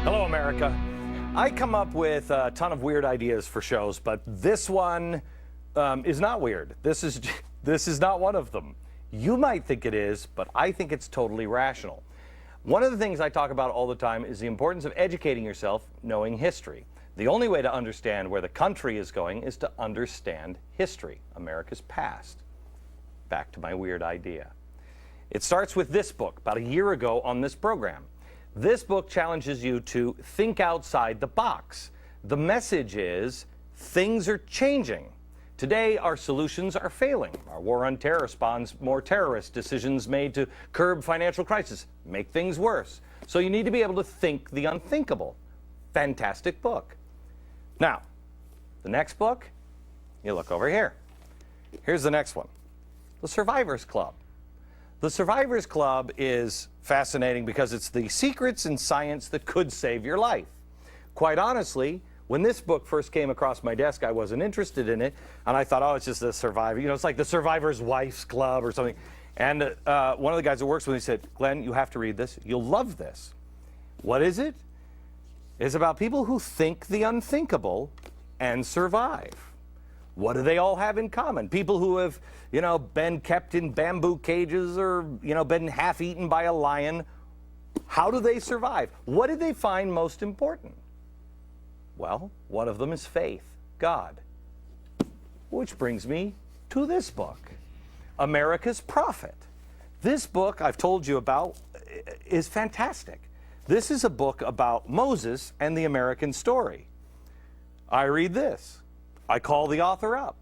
Hello, America. I come up with a ton of weird ideas for shows, but this one is not weird. This is not one of them. You might think it is, but I think it's totally rational. One of the things I talk about all the time is the importance of educating yourself, knowing history. The only way to understand where the country is going is to understand history, America's past. Back to my weird idea. It starts with this book, about a year ago on this program. This book challenges you to think outside the box. The message is, things are changing. Today, our solutions are failing. Our war on terror spawns more terrorist decisions made to curb financial crisis, make things worse. So you need to be able to think the unthinkable. Fantastic book. Now, the next book, you look over here. Here's the next one, The Survivors Club. The Survivors Club is fascinating because it's the secrets in science that could save your life. Quite honestly, when this book first came across my desk, I wasn't interested in it, and I thought, oh, it's just a survivor. You know, it's like the Survivor's Wife's Club or something. And one of the guys that works with me said, Glenn, you have to read this. You'll love this. What is it? It's about people who think the unthinkable and survive. What do they all have in common? People who have, been kept in bamboo cages or, been half-eaten by a lion. How do they survive? What did they find most important? Well, one of them is faith, God. Which brings me to this book, America's Prophet. This book I've told you about is fantastic. This is a book about Moses and the American story. I read this. I call the author up.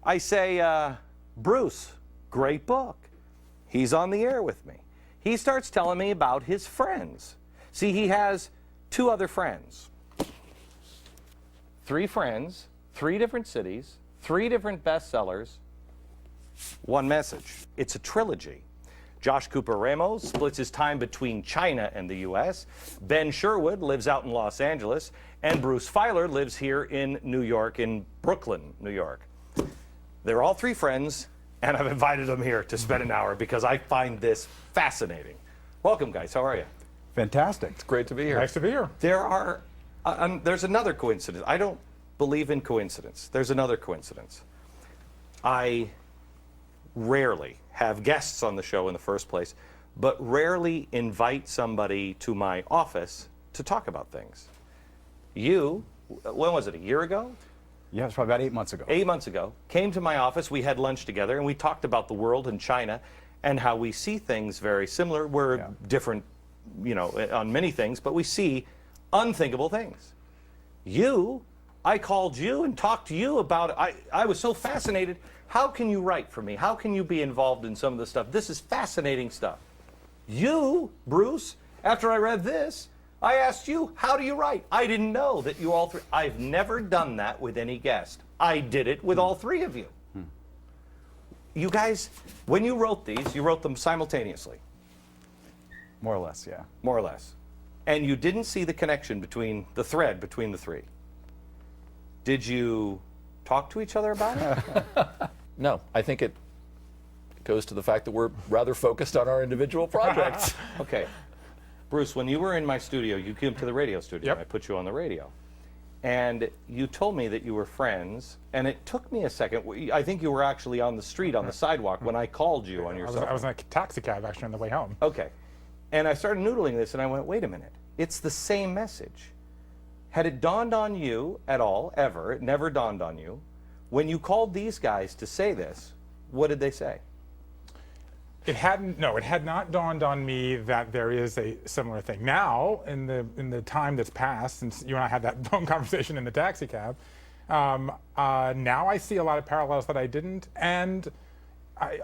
I say, Bruce, great book. He's on the air with me. He starts telling me about his friends. See, he has two other friends. 3 friends, 3 different cities, 3 different bestsellers, one message. It's a trilogy. Josh Cooper Ramos splits his time between China and the U.S. Ben Sherwood lives out in Los Angeles. And Bruce Feiler lives here in New York, in Brooklyn, New York. They're all 3 friends, and I've invited them here to spend an hour because I find this fascinating. Welcome, guys. How are you? Fantastic. It's great to be here. Nice to be here. There's another coincidence. I don't believe in coincidence. There's another coincidence. I rarely have guests on the show in the first place, but rarely invite somebody to my office to talk about things. You, when was it, a year ago? Yeah, it's probably about 8 months ago. 8 months ago, came to my office, we had lunch together, and we talked about the world and China and how we see things very similar. We're different, on many things, but we see unthinkable things. I called you and talked to you about it. I was so fascinated. How can you write for me? How can you be involved in some of this stuff? This is fascinating stuff. You, Bruce, after I read this, I asked you, how do you write? I didn't know that you all 3. I've never done that with any guest. I did it with all 3 of you. You guys, when you wrote these, you wrote them simultaneously. More or less, yeah. More or less. And you didn't see the connection between the thread between the 3. Did you talk to each other about it? No, I think it goes to the fact that we're rather focused on our individual projects. Okay. Bruce, when you were in my studio, you came to the radio studio. Yep. I put you on the radio. And you told me that you were friends, and it took me a second. I think you were actually on the street, on the sidewalk, when I called you on your cell phone. I was in a taxi cab, actually, on the way home. Okay. And I started noodling this, and I went, wait a minute. It's the same message. Had it dawned on you at all, ever, it never dawned on you, when you called these guys to say this, what did they say? It had not dawned on me that there is a similar thing. Now, in the time that's passed, since you and I had that phone conversation in the taxi cab, now I see a lot of parallels that I didn't. And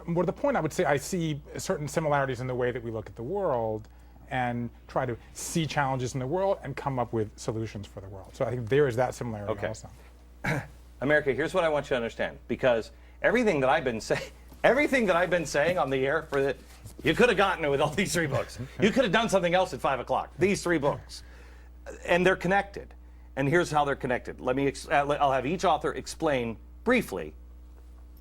more to the point, I would say I see certain similarities in the way that we look at the world and try to see challenges in the world and come up with solutions for the world. So I think there is that similarity also. America, here's what I want you to understand, because everything that I've been saying on the air you could have gotten it with all these 3 books. You could have done something else at 5 o'clock. These 3 books. And they're connected. And here's how they're connected. I'll have each author explain briefly,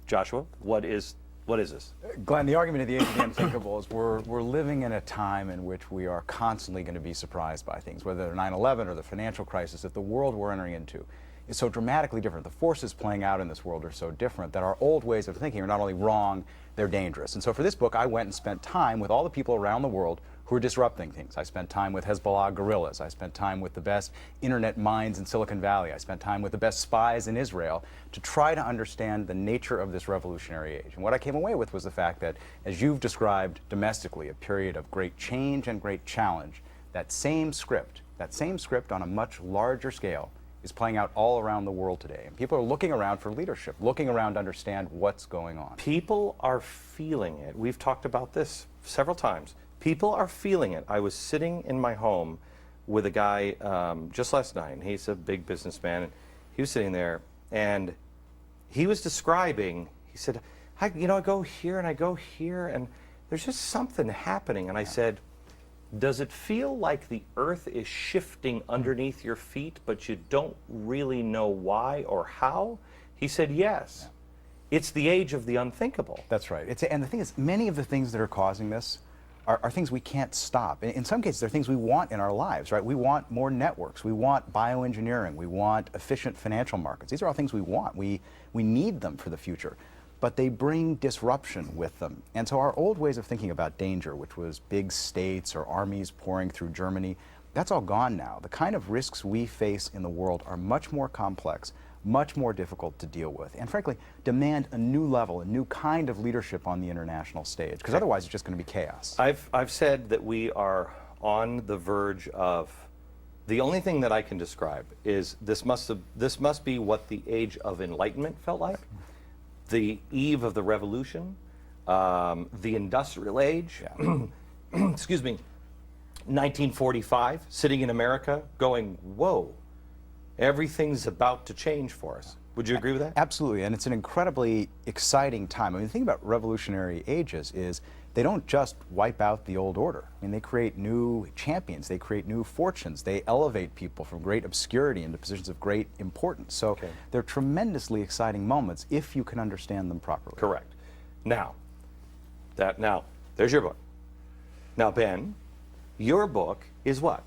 Joshua, what is What is this? Glenn, the argument of the age of the unthinkable is we're living in a time in which we are constantly going to be surprised by things, whether they're 9/11 or the financial crisis, that the world we're entering into is so dramatically different. The forces playing out in this world are so different that our old ways of thinking are not only wrong, they're dangerous. And so for this book, I went and spent time with all the people around the world who are disrupting things. I spent time with Hezbollah guerrillas. I spent time with the best internet minds in Silicon Valley. I spent time with the best spies in Israel to try to understand the nature of this revolutionary age. And what I came away with was the fact that, as you've described domestically, a period of great change and great challenge, that same script on a much larger scale is playing out all around the world today. And people are looking around for leadership, looking around to understand what's going on. People are feeling it. We've talked about this several times. People are feeling it. I was sitting in my home with a guy just last night, and he's a big businessman, and he was sitting there, and he was describing, he said, I go here and I go here, and there's just something happening. And I said, does it feel like the earth is shifting underneath your feet, but you don't really know why or how? He said, yes. Yeah. It's the age of the unthinkable. That's right. And the thing is, many of the things that are causing this are things we can't stop. In some cases, they're things we want in our lives, right? We want more networks. We want bioengineering. We want efficient financial markets. These are all things we want. We need them for the future. But they bring disruption with them. And so our old ways of thinking about danger, which was big states or armies pouring through Germany, that's all gone now. The kind of risks we face in the world are much more complex, much more difficult to deal with, and frankly, demand a new level, a new kind of leadership on the international stage, because otherwise it's just going to be chaos. I've said that we are on the verge of, the only thing that I can describe is this must be what the age of enlightenment felt like, the eve of the revolution, the industrial age, excuse me, 1945, sitting in America going, whoa, everything's about to change for us. Would you agree with that? Absolutely, and it's an incredibly exciting time. I mean, the thing about revolutionary ages is they don't just wipe out the old order. I mean, they create new champions, they create new fortunes, they elevate people from great obscurity into positions of great importance. So they're tremendously exciting moments if you can understand them properly. Correct. Now, there's your book. Now, Ben, your book is what?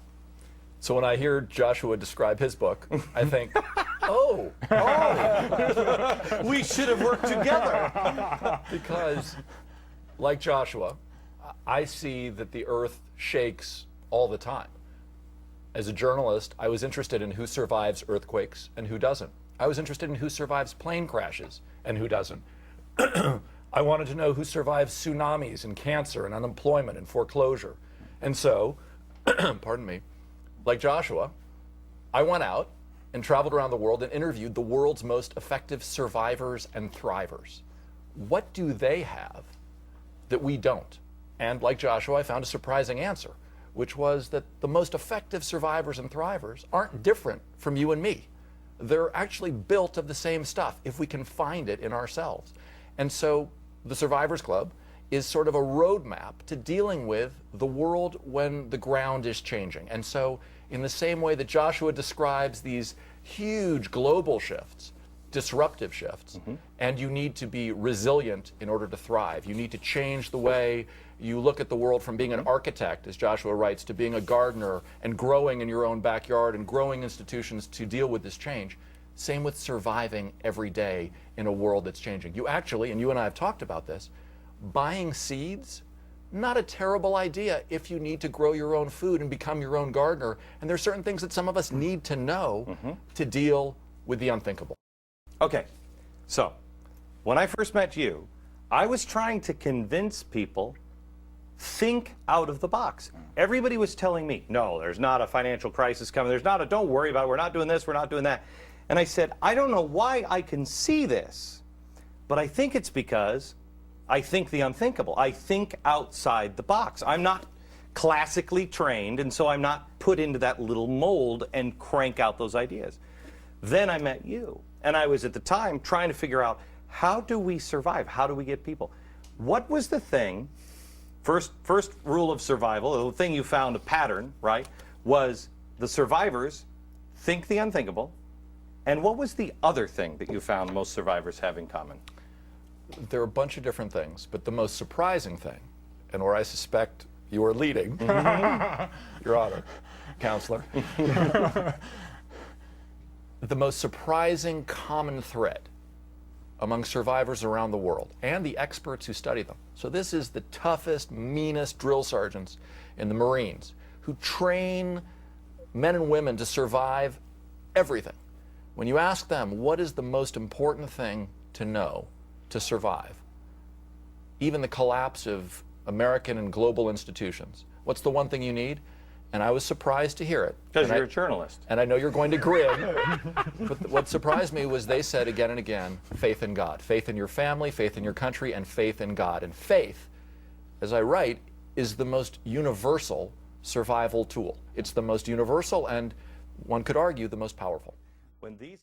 So when I hear Joshua describe his book, I think, oh, we should have worked together. Because, like Joshua, I see that the earth shakes all the time. As a journalist, I was interested in who survives earthquakes and who doesn't. I was interested in who survives plane crashes and who doesn't. I wanted to know who survives tsunamis and cancer and unemployment and foreclosure. And so, pardon me, like Joshua, I went out and traveled around the world and interviewed the world's most effective survivors and thrivers. What do they have that we don't? And like Joshua, I found a surprising answer, which was that the most effective survivors and thrivers aren't different from you and me. They're actually built of the same stuff if we can find it in ourselves. And so the Survivors Club is sort of a roadmap to dealing with the world when the ground is changing. And so in the same way that Joshua describes these huge global shifts, disruptive shifts, and you need to be resilient in order to thrive. You need to change the way you look at the world from being an architect, as Joshua writes, to being a gardener and growing in your own backyard and growing institutions to deal with this change. Same with surviving every day in a world that's changing. You actually, and you and I have talked about this, buying seeds, not a terrible idea if you need to grow your own food and become your own gardener. And there are certain things that some of us need to know to deal with the unthinkable. Okay, so when I first met you, I was trying to convince people, think out of the box. Everybody was telling me, no, there's not a financial crisis coming. There's not a, don't worry about it. We're not doing this. We're not doing that. And I said, I don't know why I can see this, but I think it's because I think the unthinkable. I think outside the box. I'm not classically trained, and so I'm not put into that little mold and crank out those ideas. Then I met you, and I was at the time trying to figure out, how do we survive? How do we get people? What was the thing, first rule of survival, the thing you found a pattern, right, was the survivors think the unthinkable. And what was the other thing that you found most survivors have in common? there are a bunch of different things, but the most surprising thing, and where I suspect you are leading, Your Honor, Counselor, the most surprising common thread among survivors around the world and the experts who study them. So this is the toughest, meanest drill sergeants in the Marines who train men and women to survive everything. When you ask them what is the most important thing to know to survive, even the collapse of American and global institutions, what's the one thing you need? And I was surprised to hear it. Because And you're I- a journalist. And I know you're going to grin, but what surprised me was they said again and again, faith in God, faith in your family, faith in your country, and faith in God. And faith, as I write, is the most universal survival tool. It's the most universal and, one could argue, the most powerful. When these